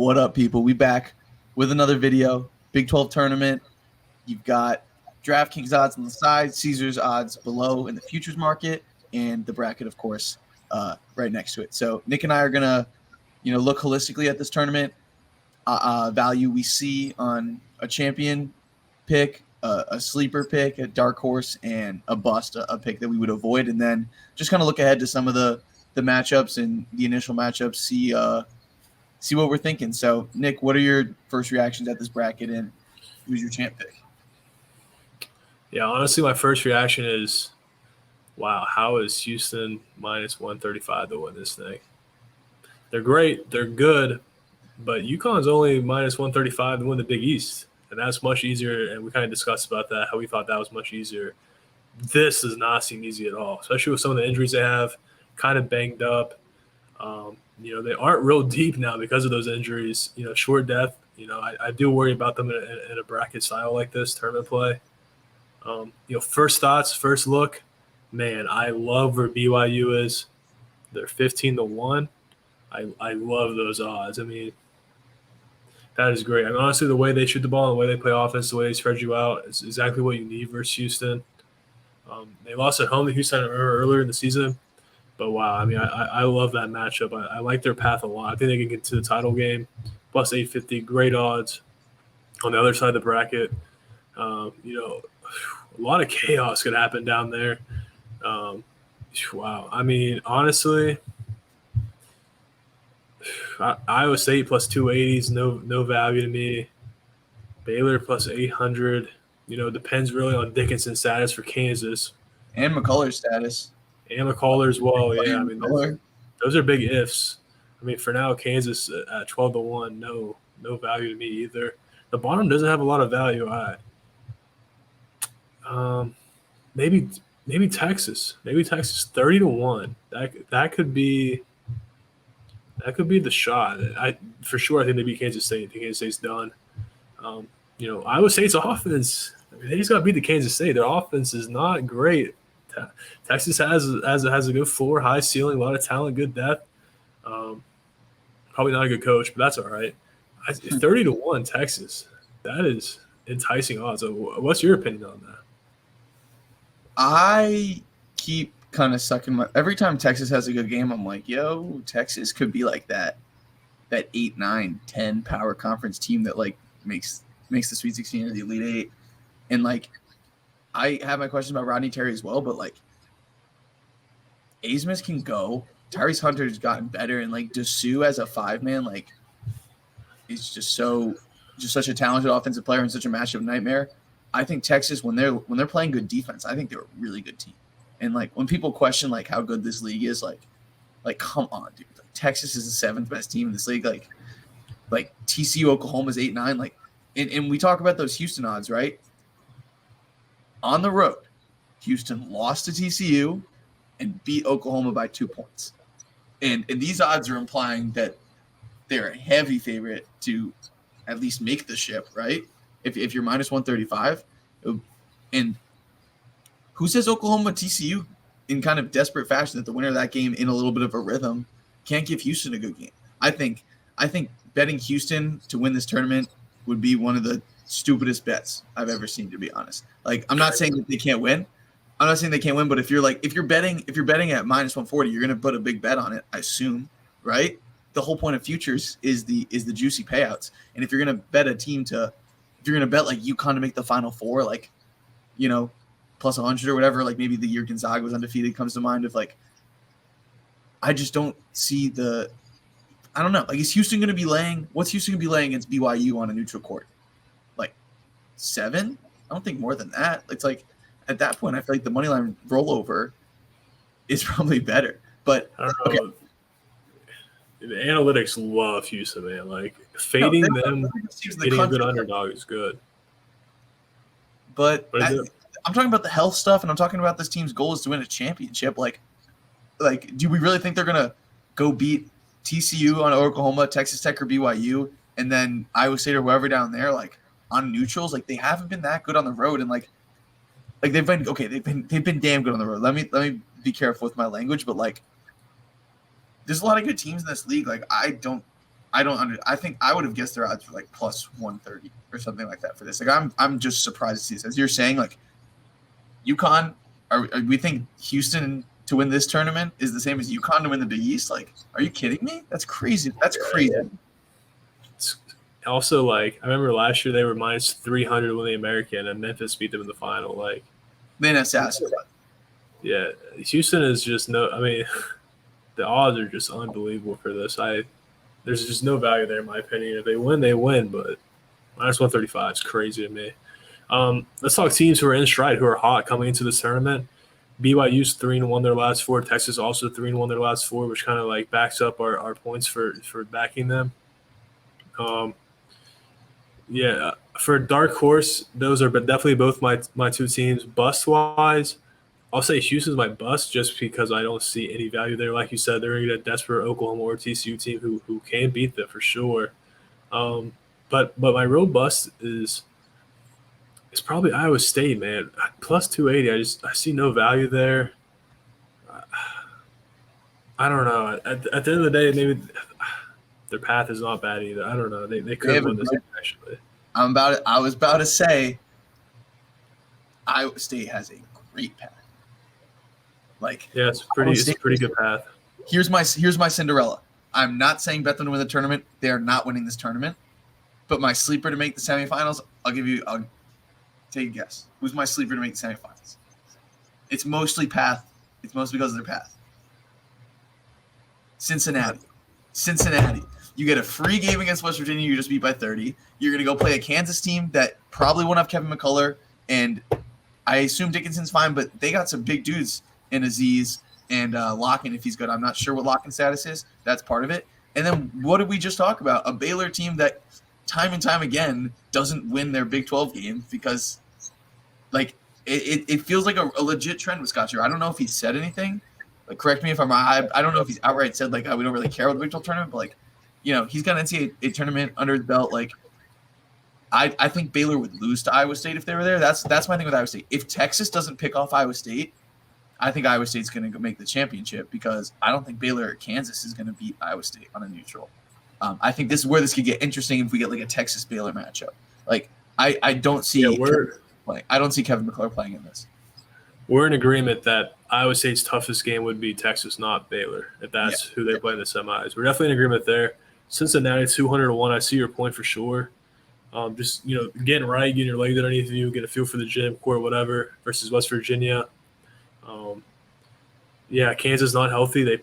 What up, people? We back with another video. Big 12 tournament. You've got DraftKings odds on the side, Caesars odds below in the futures market, and the bracket, of course, right next to it. So Nick and I are gonna, look holistically at this tournament. Value we see on a champion pick, a sleeper pick, a dark horse, and a bust, a pick that we would avoid, and then just kind of look ahead to some of the matchups and the initial matchups. See what we're thinking. So, Nick, what are your first reactions at this bracket, and who's your champ pick? Yeah, honestly, my first reaction is, wow, how is Houston minus 135 to win this thing? They're great. They're good. But UConn's only minus 135 to win the Big East. And that's much easier. And we kind of discussed about that, how we thought that was much easier. This does not seem easy at all, especially with some of the injuries they have, kind of banged up. They aren't real deep now because of those injuries. Short depth. I do worry about them in a bracket style like this, tournament play. First thoughts, first look, man, I love where BYU is. They're 15-1. I love those odds. I mean, that is great. I mean, honestly, the way they shoot the ball, the way they play offense, the way they spread you out is exactly what you need versus Houston. They lost at home to Houston, I remember, earlier in the season. But, wow, I mean, I love that matchup. I like their path a lot. I think they can get to the title game. Plus 850, great odds. On the other side of the bracket, a lot of chaos could happen down there. Wow. I mean, honestly, Iowa State plus 280s, no value to me. Baylor plus 800. Depends really on Dickinson's status for Kansas. And McCullough's status. And McCullough as well, yeah. I mean, those are big ifs. I mean, for now, Kansas at 12-1, no value to me either. The bottom doesn't have a lot of value. Maybe Texas. Maybe Texas 30-1. That could be the shot. For sure I think they beat Kansas State. I think Kansas State's done. Iowa State's offense. I mean, they just got to beat the Kansas State. Their offense is not great. Texas has a good floor, high ceiling, a lot of talent, good depth. Probably not a good coach, but that's all right. 30-1 Texas. That is enticing odds. What's your opinion on that? I keep kind of sucking every time Texas has a good game, I'm like, yo, Texas could be like that 8, 9, 10 power conference team that like makes the Sweet 16 or the Elite 8. And like, I have my questions about Rodney Terry as well, but like, Asmus can go. Tyrese Hunter's gotten better, and like Dessou as a 5-man, like, is just such a talented offensive player and such a matchup nightmare. I think Texas, when they're playing good defense, I think they're a really good team. And like when people question like how good this league is, like come on, dude. Like, Texas is the 7th best team in this league. Like TCU, Oklahoma's 8-9. Like, and we talk about those Houston odds, right? On the road, Houston lost to TCU and beat Oklahoma by 2 points. And these odds are implying that they're a heavy favorite to at least make the ship, right? If you're minus 135, and who says Oklahoma TCU in kind of desperate fashion that the winner of that game in a little bit of a rhythm can't give Houston a good game? I think betting Houston to win this tournament would be one of the stupidest bets I've ever seen, to be honest. Like, I'm not saying that they can't win. I'm not saying they can't win, but if you're betting at minus 140, you're going to put a big bet on it, I assume, right? The whole point of futures is the juicy payouts. And if you're going to bet a team if you're going to bet like UConn to make the Final Four, like, plus 100 or whatever, like maybe the year Gonzaga was undefeated comes to mind of like, I just don't see I don't know. Like, is Houston going to be what's Houston going to be laying against BYU on a neutral court? Like 7? I don't think more than that. It's like, at that point, I feel like the money line rollover is probably better. But I don't know. Okay. The analytics love Houston, man. Like, fading them, getting a good underdog is good. But I'm talking about the health stuff, and I'm talking about this team's goal is to win a championship. Like, do we really think they're gonna go beat TCU on Oklahoma, Texas Tech, or BYU, and then Iowa State or whoever down there, like on neutrals? Like, they haven't been that good on the road, and like they've been okay. They've been damn good on the road. Let me be careful with my language, but like, there's a lot of good teams in this league. Like, I don't I think I would have guessed their odds were like plus 130 or something like that for this. Like I'm just surprised to see this. As you're saying, like UConn, we think Houston to win this tournament is the same as UConn to win the Big East? Like, are you kidding me? That's crazy. That's crazy. It's also, like, I remember last year they were minus 300 to win the American, and Memphis beat them in the final. Like, Then assassin. yeah, Houston is just no. I mean, the odds are just unbelievable for this. There's just no value there in my opinion. If they win, they win, but minus 135 is crazy to me. Let's talk teams who are in stride, who are hot coming into this tournament. BYU's 3-1 their last 4. Texas also 3-1 their last 4, which kind of like backs up our points for backing them. Yeah, for dark horse, those are definitely both my two teams. Bust wise, I'll say Houston's my bust just because I don't see any value there. Like you said, they're going to get a desperate Oklahoma or TCU team who can beat them for sure. But my real bust is probably Iowa State, man. Plus 280. I see no value there. I don't know. At the end of the day, maybe their path is not bad either. I don't know. They could have won this game, actually. I was about to say Iowa State has a great path. Like, yeah, it's a pretty good path. Here's my Cinderella. I'm not saying bet them to win the tournament. They are not winning this tournament. But my sleeper to make the semifinals, I'll take a guess. Who's my sleeper to make the semifinals? It's mostly path. It's mostly because of their path. Cincinnati. You get a free game against West Virginia. You just beat by 30. You're going to go play a Kansas team that probably won't have Kevin McCullough. And I assume Dickinson's fine, but they got some big dudes in Aziz and Locken if he's good. I'm not sure what Locken's status is. That's part of it. And then what did we just talk about? A Baylor team that time and time again doesn't win their Big 12 game because, like, it feels like a legit trend with Scott Drew. I don't know if he said anything. Like, correct me if I'm wrong. I don't know if he's outright said, like, we don't really care about the Big 12 tournament, but, like, you know, he's got an NCAA tournament under his belt. Like, I think Baylor would lose to Iowa State if they were there. That's my thing with Iowa State. If Texas doesn't pick off Iowa State, I think Iowa State's going to make the championship because I don't think Baylor or Kansas is going to beat Iowa State on a neutral. I think this is where this could get interesting if we get like a Texas Baylor matchup. Like I don't see I don't see Kevin McCullough playing in this. We're in agreement that Iowa State's toughest game would be Texas, not Baylor, if that's who they play in the semis. We're definitely in agreement there. Cincinnati 200-1. I see your point for sure. Just, you know, getting right, getting your legs underneath you, get a feel for the gym, court, whatever, versus West Virginia. Kansas not healthy. They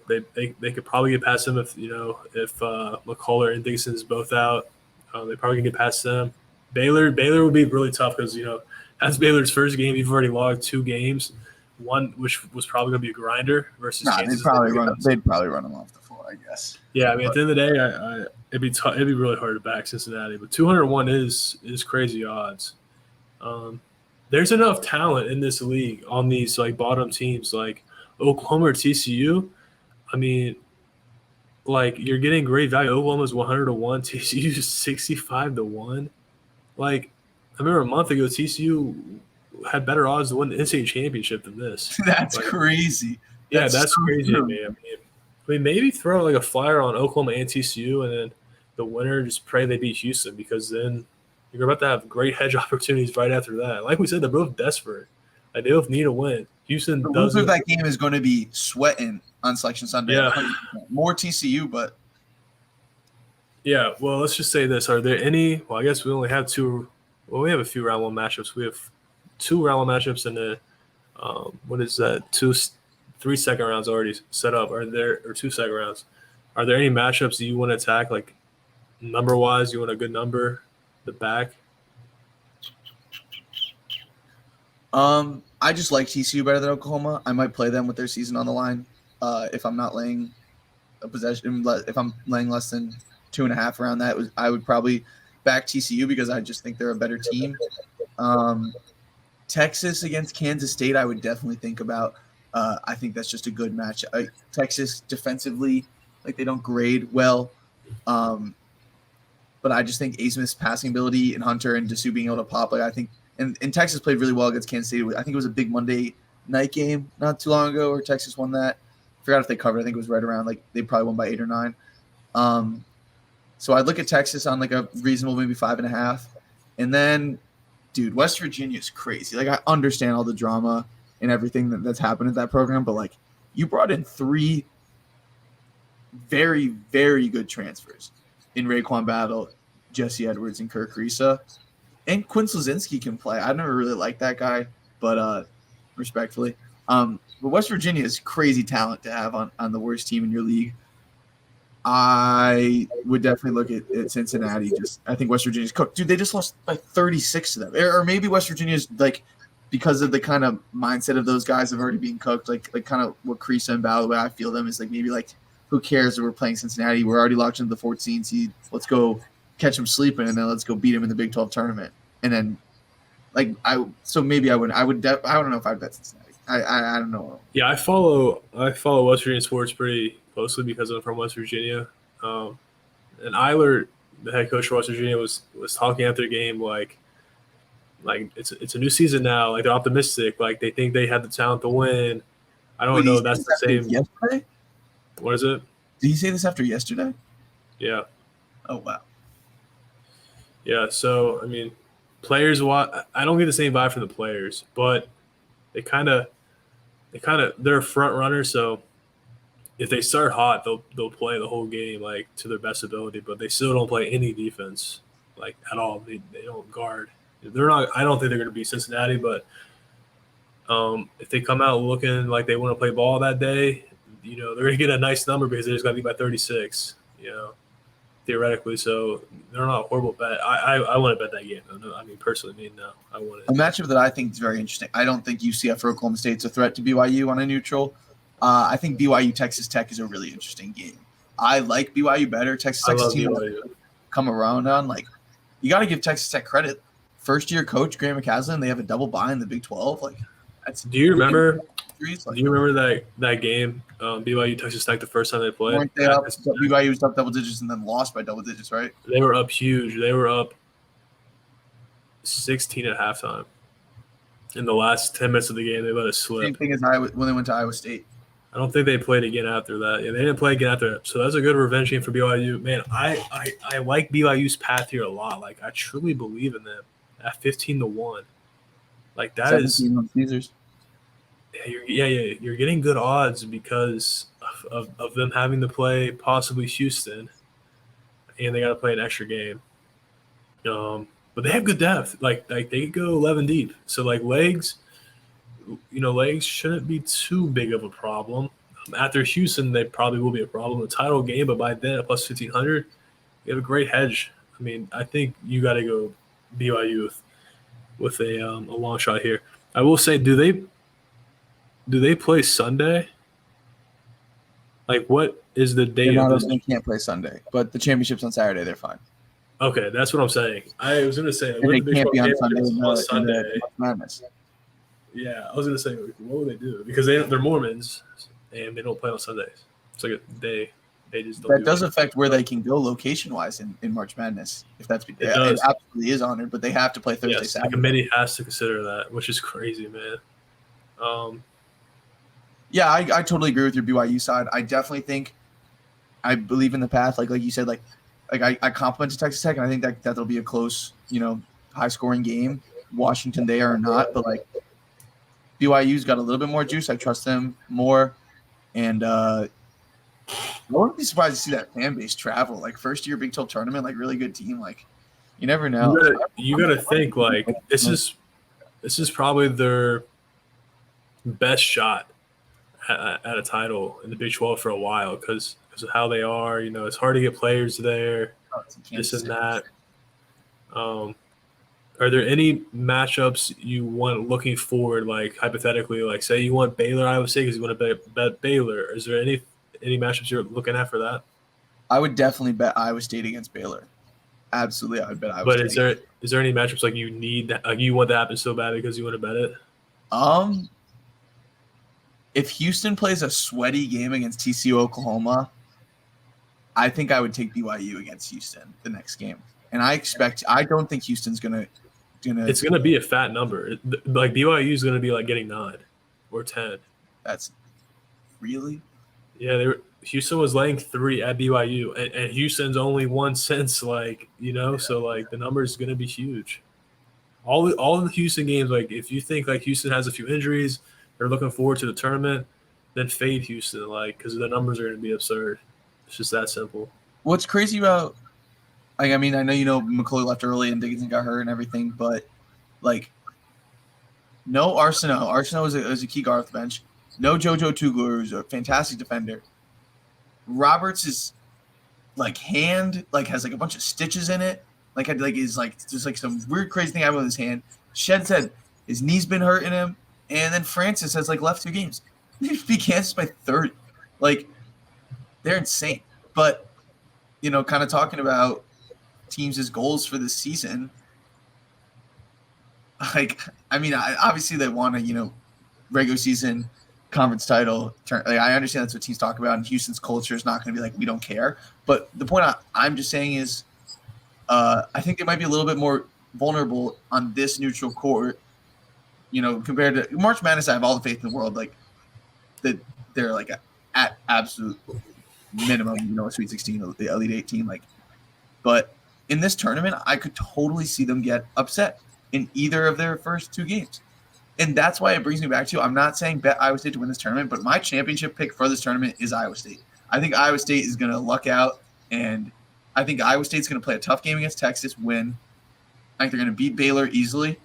could probably get past them if McCullough and Dixon's both out. They probably can get past them. Baylor would be really tough because, you know, that's Baylor's first game. You've already logged 2 games, one which was probably going to be a grinder versus Kansas. They'd probably run them off the floor, I guess. Yeah, I mean, at the end of the day, it'd be really hard to back Cincinnati, but 201 is crazy odds. There's enough talent in this league on these like bottom teams like Oklahoma or TCU. I mean, like, you're getting great value. Oklahoma's 100-1, TCU's 65-1. Like, I remember a month ago, TCU had better odds to win the NCAA championship than this. That's crazy. That's so crazy to me. I mean, maybe throw like a flyer on Oklahoma and TCU, and then the winner just pray they beat Houston because then you're about to have great hedge opportunities right after that. Like we said, they're both desperate. Like, they both need a win. Houston the doesn't. Loser of that game is going to be sweating on Selection Sunday. Yeah. More TCU, but. Yeah, well, let's just say this. Are there any – well, I guess we only have 2 – well, we have a few round 1 matchups. We have 2 round 1 matchups and then 3 second rounds already set up. Or 2 second rounds. Are there any matchups that you want to attack, like number-wise? You want a good number, the back? I just like TCU better than Oklahoma. I might play them with their season on the line if I'm not laying a possession. If I'm laying less than 2.5 around that, I would probably back TCU because I just think they're a better team. Texas against Kansas State, I would definitely think about. I think that's just a good match. Texas defensively, like, they don't grade well. But I just think A-Smith's passing ability and Hunter and Dessou being able to pop, like, I think – and Texas played really well against Kansas State. I think it was a big Monday night game not too long ago where Texas won that. I forgot if they covered. I think it was right around, like, they probably won by 8 or 9. So I'd look at Texas on like a reasonable maybe 5.5. And then, dude, West Virginia is crazy. Like, I understand all the drama and everything that's happened at that program, but like, you brought in 3 very, very good transfers in Raekwon Battle, Jesse Edwards, and Kirk Risa. And Quinn Slazinski can play. I never really liked that guy, but respectfully. But West Virginia is crazy talent to have on the worst team in your league. I would definitely look at Cincinnati. I think West Virginia's cooked. Dude, they just lost by 36 to them. Or maybe West Virginia's like, because of the kind of mindset of those guys have already been cooked, like kind of what Creasa and Ball, the way I feel them is like, maybe like, who cares if we're playing Cincinnati? We're already locked into the 14 seed. Let's go catch them sleeping, and then let's go beat them in the Big 12 tournament. And then, like, maybe I wouldn't. I don't know if I'd bet Cincinnati. I don't know. Yeah, I follow West Virginia sports pretty closely because I'm from West Virginia. And Eiler, the head coach for West Virginia, was talking after the game like it's a new season now. Like, they're optimistic. Like, they think they have the talent to win. I don't know. That's the same. Yesterday? What is it? Did he say this after yesterday? Yeah. Oh, wow. Yeah, so, I mean, players, I don't get the same vibe from the players, but they're a front runner, so if they start hot, they'll play the whole game, like, to their best ability, but they still don't play any defense, like, at all. They don't guard. I don't think they're going to beat Cincinnati, but if they come out looking like they want to play ball that day, they're going to get a nice number because they're just going to be by 36, theoretically. So they're not a horrible bet. I want to bet that game. I mean, personally, no. I want it. A matchup that I think is very interesting. I don't think UCF or Oklahoma State's a threat to BYU on a neutral. I think BYU Texas Tech is a really interesting game. I like BYU better. Texas Tech's team come around on. Like, you got to give Texas Tech credit. First-year coach Graham McCaslin, they have a double bye in the Big 12. Like, do you remember? That game, BYU Texas Tech, the first time they played? Weren't they up? BYU was up double digits and then lost by double digits, right? They were up huge. They were up 16 at halftime. In the last 10 minutes of the game, they let it slip. Same thing as when they went to Iowa State. I don't think they played again after that. Yeah, they didn't play again after that. So that's a good revenge game for BYU. Man, I like BYU's path here a lot. Like, I truly believe in them at 15-1. Like, that is on Caesars. You're getting good odds because of them having to play possibly Houston, and they got to play an extra game. But they have good depth. Like they go 11 deep. So like legs shouldn't be too big of a problem. After Houston, they probably will be a problem. A title game, but by then at plus 1,500, you have a great hedge. I mean, I think you got to go BYU with a long shot here. I will say, do they play Sunday? Like, what is the date of this? They can't play Sunday, but the championship's on Saturday. They're fine. Okay, that's what I'm saying. I was going to say, they can't be on Sunday. Madness. Yeah, I was going to say, what would they do? Because they're Mormons, and they don't play on Sundays. It's like they just don't. That does affect where they can go location-wise in March Madness. If that's it absolutely is honored, but they have to play Thursday, Saturday. The committee has to consider that, which is crazy, man. Yeah, I totally agree with your BYU side. I definitely think I believe in the path. Like you said, like I compliment Texas Tech, and I think that'll be a close, high-scoring game. Washington there or not, but like BYU's got a little bit more juice. I trust them more, and I wouldn't be surprised to see that fan base travel. Like first-year Big 12 tournament, like really good team. Like you never know. You gotta think like this is probably their best shot at a title in the Big 12 for a while because of how they are. It's hard to get players there, this and that. Are there any matchups you want looking forward, like hypothetically, like say you want Baylor, Iowa State because you want to bet Baylor? Is there any matchups you're looking at for that? I would definitely bet Iowa State against Baylor. Absolutely, I would bet Iowa State. But is there any matchups like you need like you want to happen so bad because you want to bet it? If Houston plays a sweaty game against TCU Oklahoma, I think I would take BYU against Houston the next game. And I don't think Houston's gonna. It's gonna be a fat number. Like BYU is gonna be like getting 9 or 10. That's really. Yeah, Houston was laying 3 at BYU, and Houston's only won since, like, so like the number is going to be huge. All the Houston games, like if you think like Houston has a few injuries, they're looking forward to the tournament, then fade Houston, like, because the numbers are going to be absurd. It's just that simple. What's crazy about, like, I mean, I know McCoy left early and Dickinson got hurt and everything, but like, no Arsenault. Arsenault is a key guard off the bench. No JoJo Tugler, who's a fantastic defender. Roberts is like hand, like has like a bunch of stitches in it. Like is like just like some weird crazy thing happened with his hand. Shed said his knee's been hurting him, and then Francis has like left 2 games. They beat Kansas by 30. Like, they're insane. But kind of talking about teams' goals for this season. Like, I mean, obviously they want to regular season conference title. Like, I understand that's what teams talk about, and Houston's culture is not going to be like, we don't care. But the point I'm just saying is, I think they might be a little bit more vulnerable on this neutral court, compared to March Madness. I have all the faith in the world, like that they're like at absolute minimum, a Sweet 16, the Elite 18, like. But in this tournament, I could totally see them get upset in either of their first 2 games. And that's why it brings me back to, I'm not saying bet Iowa State to win this tournament, but my championship pick for this tournament is Iowa State. I think Iowa State is going to luck out, and I think Iowa State's going to play a tough game against Texas, win. I think they're going to beat Baylor easily.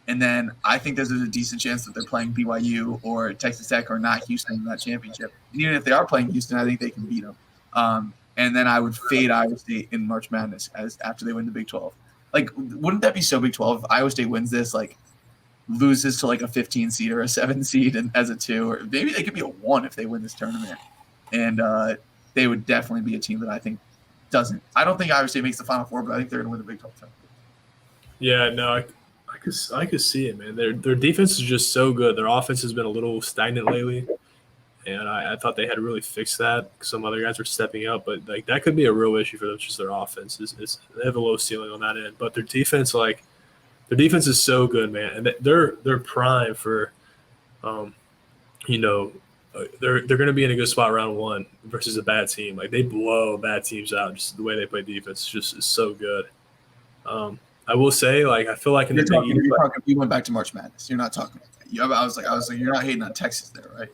And then I think there's a decent chance that they're playing BYU or Texas Tech or not Houston in that championship. And even if they are playing Houston, I think they can beat them. And then I would fade Iowa State in March Madness after they win the Big 12. Like, wouldn't that be so Big 12 if Iowa State wins this, like, loses to like a 15 seed or a 7 seed and as a 2, or maybe they could be a 1 if they win this tournament. And they would definitely be a team that I think doesn't. I don't think Iowa State makes the Final Four, but I think they're going to win the Big 12 tournament. Yeah, no, I could see it, man. Their defense is just so good. Their offense has been a little stagnant lately, and I thought they had really fixed that. Some other guys were stepping up, but like that could be a real issue for them. Just their offense they have a low ceiling on that end, but their defense, like their defense is so good, man, and they're prime for, they're going to be in a good spot round 1 versus a bad team. Like they blow bad teams out. Just the way they play defense just is so good. I will say, like, I feel like in the Big East, you went back to March Madness. You're not talking. I was like, you're not hating on Texas there, right?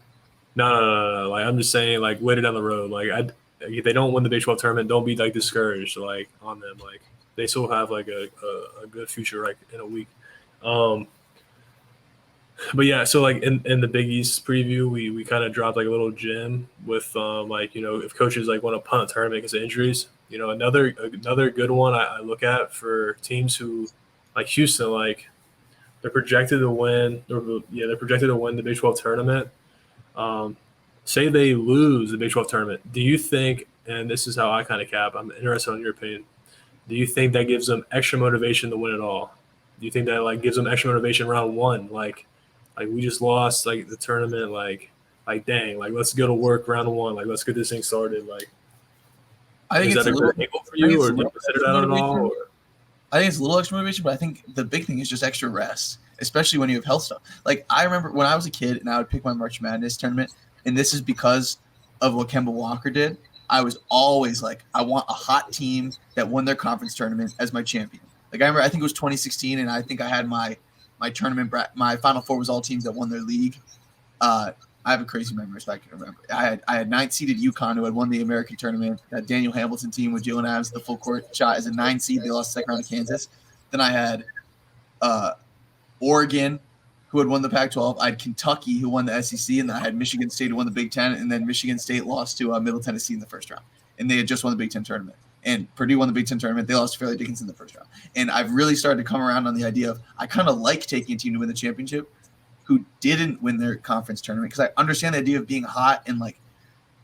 No. Like, I'm just saying, like, later down the road, like, if they don't win the Big 12 tournament, don't be like discouraged, like, on them. Like, they still have like a good future, like, in a week. But yeah, so like in the Big East preview, we kind of dropped like a little gem with like, if coaches like want to punt a tournament because of injuries. Another good one I look at for teams who, like Houston, like they're projected to win. They're projected to win the Big 12 tournament. Say they lose the Big 12 tournament. Do you think, and this is how I kind of cap, I'm interested in your opinion, do you think that gives them extra motivation to win it all? Do you think that like gives them extra motivation round 1? Like we just lost like the tournament, like dang, like let's go to work round 1, like let's get this thing started. Like, I think is that a good angle for you, or do you consider that at all? Or? I think it's a little extra motivation, but I think the big thing is just extra rest, especially when you have health stuff. Like I remember when I was a kid and I would pick my March Madness tournament, and this is because of what Kemba Walker did. I was always like, I want a hot team that won their conference tournament as my champion. Like I remember, I think it was 2016, and I think I had my tournament, my Final Four was all teams that won their league. I have a crazy memory, so I can remember. I had 9-seeded UConn who had won the American tournament. That Daniel Hamilton team with Jalen Adams, the full court shot as a 9 seed. They lost the second round to Kansas. Then I had Oregon, who had won the Pac-12. I had Kentucky, who won the SEC, and then I had Michigan State, who won the Big Ten, and then Michigan State lost to Middle Tennessee in the first round, and they had just won the Big Ten tournament. And Purdue won the Big Ten tournament. They lost to Fairleigh Dickinson in the first round. And I've really started to come around on the idea of I kind of like taking a team to win the championship who didn't win their conference tournament, because I understand the idea of being hot and like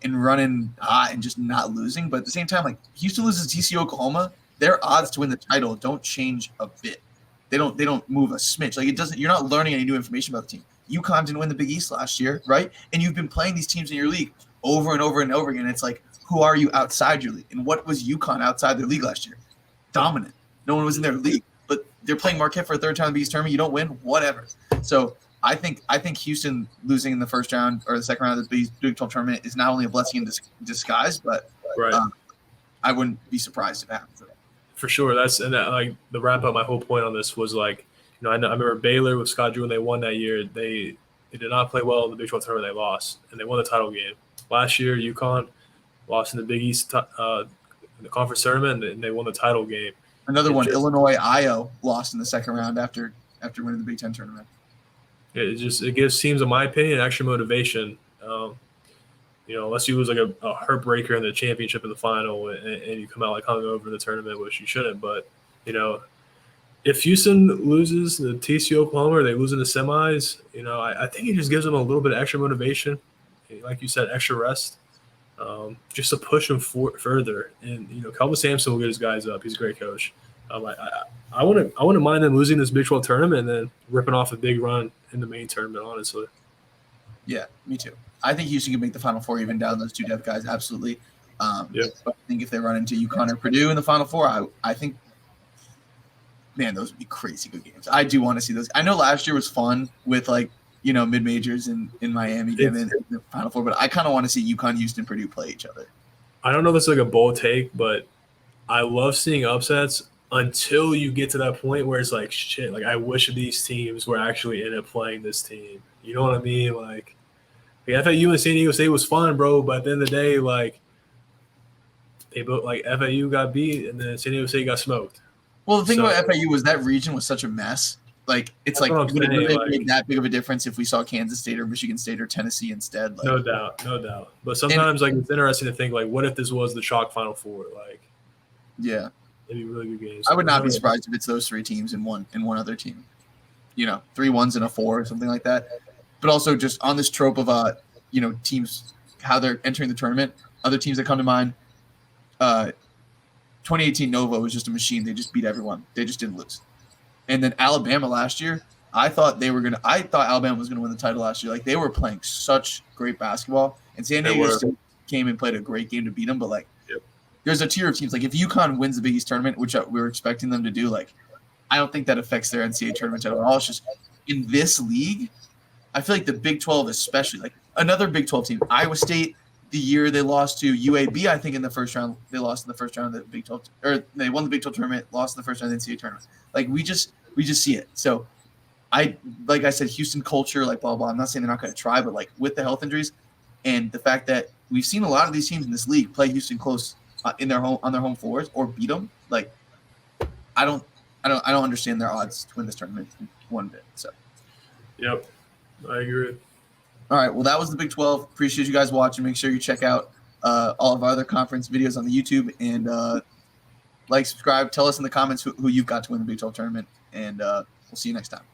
and running hot and just not losing. But at the same time, like Houston loses TCU Oklahoma, their odds to win the title don't change a bit. They don't move a smidge. Like it doesn't. You're not learning any new information about the team. UConn didn't win the Big East last year, right? And you've been playing these teams in your league over and over and over again. It's like, who are you outside your league? And what was UConn outside their league last year? Dominant. No one was in their league. But they're playing Marquette for a third time in the Big East tournament. You don't win, whatever. So I think Houston losing in the first round or the second round of the Big 12 tournament is not only a blessing in disguise, but Right. I wouldn't be surprised if it happens. For sure. Like the wrap up. My whole point on this was like, I remember Baylor with Scott Drew when they won that year. They did not play well in the Big 12 tournament. They lost, and they won the title game. Last year, UConn lost in the Big East in the conference tournament, and they won the title game. Another one, Illinois Io lost in the second round after winning the Big Ten tournament. It gives teams, in my opinion, extra motivation. Unless you lose like a heartbreaker in the championship in the final and you come out like hungover in the tournament, which you shouldn't. But if Houston loses the TCU Oklahoma or they lose in the semis, I think it just gives them a little bit of extra motivation, like you said, extra rest, just to push them further. And Kelvin Sampson will get his guys up. He's a great coach. I wouldn't mind them losing this Big 12 tournament and then ripping off a big run in the main tournament. Honestly. Yeah, me too. I think Houston can make the Final Four even down those two depth guys. Absolutely. But I think if they run into UConn or Purdue in the Final Four, I think, man, those would be crazy good games. I do want to see those. I know last year was fun with mid majors in Miami getting in the Final Four, but I kind of want to see UConn, Houston, Purdue play each other. I don't know if it's like a bold take, but I love seeing upsets until you get to that point where it's like, shit, like I wish these teams were actually in it playing this team. You know what I mean? Like FAU and San Diego State was fun, bro, but at the end of the day, like they both FAU got beat and then San Diego State got smoked. Well, the thing about FAU was that region was such a mess. Like it's like would it make that big of a difference if we saw Kansas State or Michigan State or Tennessee instead? No doubt. But sometimes it's interesting to think what if this was the chalk Final Four? Yeah, it'd be really good games. I would not be surprised if it's those three teams and one other team. 3 1s and a 4 or something like that. But also just on this trope of teams how they're entering the tournament. Other teams that come to mind. 2018 Nova was just a machine. They just beat everyone. They just didn't lose. And then Alabama last year, I thought Alabama was gonna win the title last year. Like they were playing such great basketball, and San Diego State came and played a great game to beat them. But there's a tier of teams. Like if UConn wins the Big East tournament, which we were expecting them to do, I don't think that affects their NCAA tournament at all. It's just in this league, I feel like the Big 12 especially, another Big 12 team, Iowa State, the year they lost to UAB, I think in the first round, they lost in the first round of the Big 12, or they won the Big 12 tournament, lost in the first round of the NCAA tournament. We just see it. So I said, Houston culture, blah, blah. I'm not saying they're not going to try, but with the health injuries and the fact that we've seen a lot of these teams in this league play Houston close on their home floors or beat them. I don't understand their odds to win this tournament one bit. So, yep, I agree. All right, well, that was the Big 12. Appreciate you guys watching. Make sure you check out all of our other conference videos on the YouTube and subscribe. Tell us in the comments who you've got to win the Big 12 tournament, and we'll see you next time.